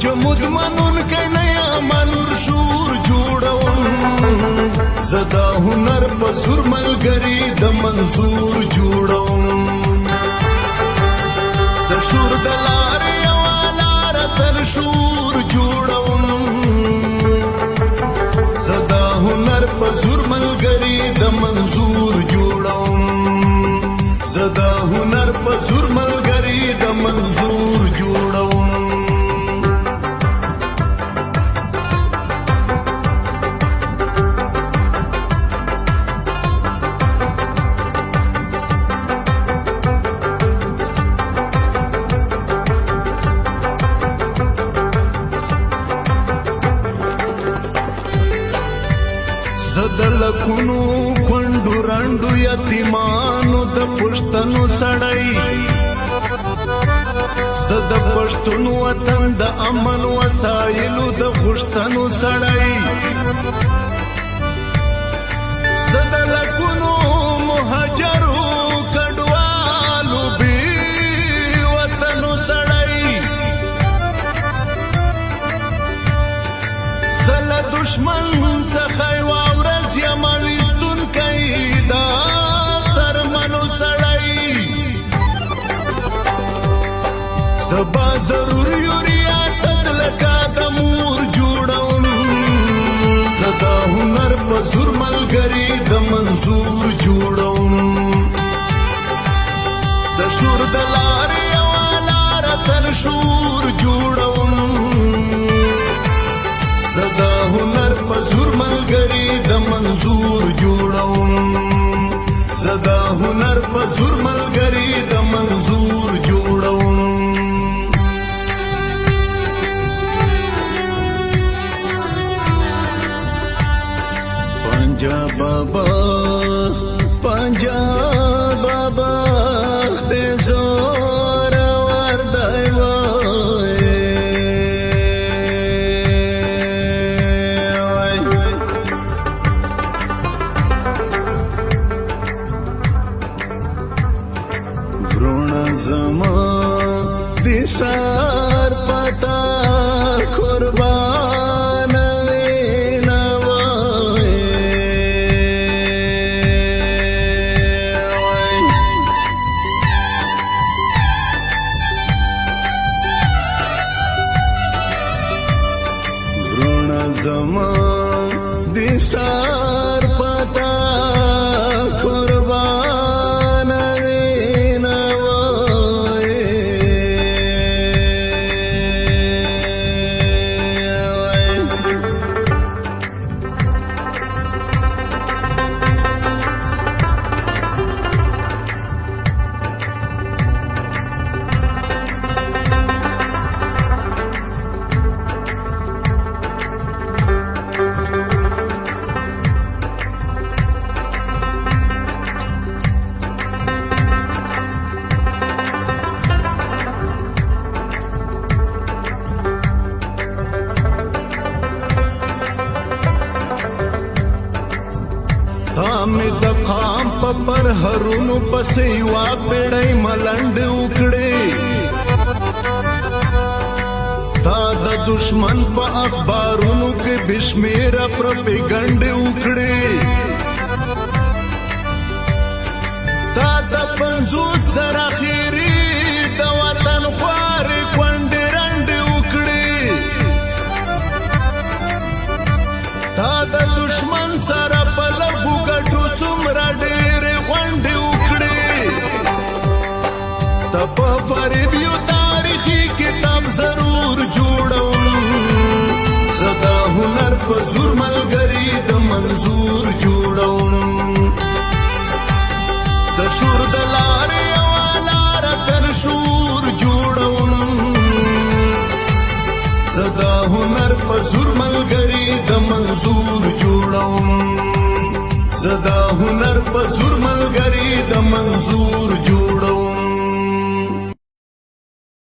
جمود منون که نیا منور شور جوړوم زدا هنر په زور ملګری د منظور جوړوم د شور د لارې یوه لاره تر شور جوړوم زدا هنر په زور ملګری د منظور جوړوم زدا هنر په زور ملګری د منظور جوړوم زدلکونو کونډو رانډو یتیمانو د پښتنو سړی زد پښتون وطن د امن وسایلو د غوښتنو سړی زدلکونو مهاجرو کډوالو بې وطنو سړی زله دشمن څخه سبا ضرور یو ریاست لکا د مور جوړوم زدا هنر په زور ملګری د منظور جوړوم د شور د لارې یوه لاره تر شور جوړوم زدا هنر په زور ملګری د منظور جوړوم زدا هنر په زور ملګری د منظور جوړوم پنجاب بابا پنجاب بابا خدای زور وردای وای ورونه زما د سار پتا قربان زمان دی سار پتا قربان وینا وای تامې د قام په پرهرونو پسې یوه پېړۍ ملنډ وکړې تا د دشمن په اخبارونو کې بې شمېره پروپیګنډې وکړې تا د 50 سره خیري د وطن خوارې کونډې رنډې وکړې تا د دشمن سره په لږو ګټو څومره ډېرې غونډې وکړې ته په فریب یو تاریخي کتاب ضرور جوړوم زدا هنر په زور ملګري د منظور جوړوم د شور د لارې یوه لاره تر شور جوړوم زدا هنر په زور ملګری د منظور جوړوم زدا هنر په زور ملګری د منظور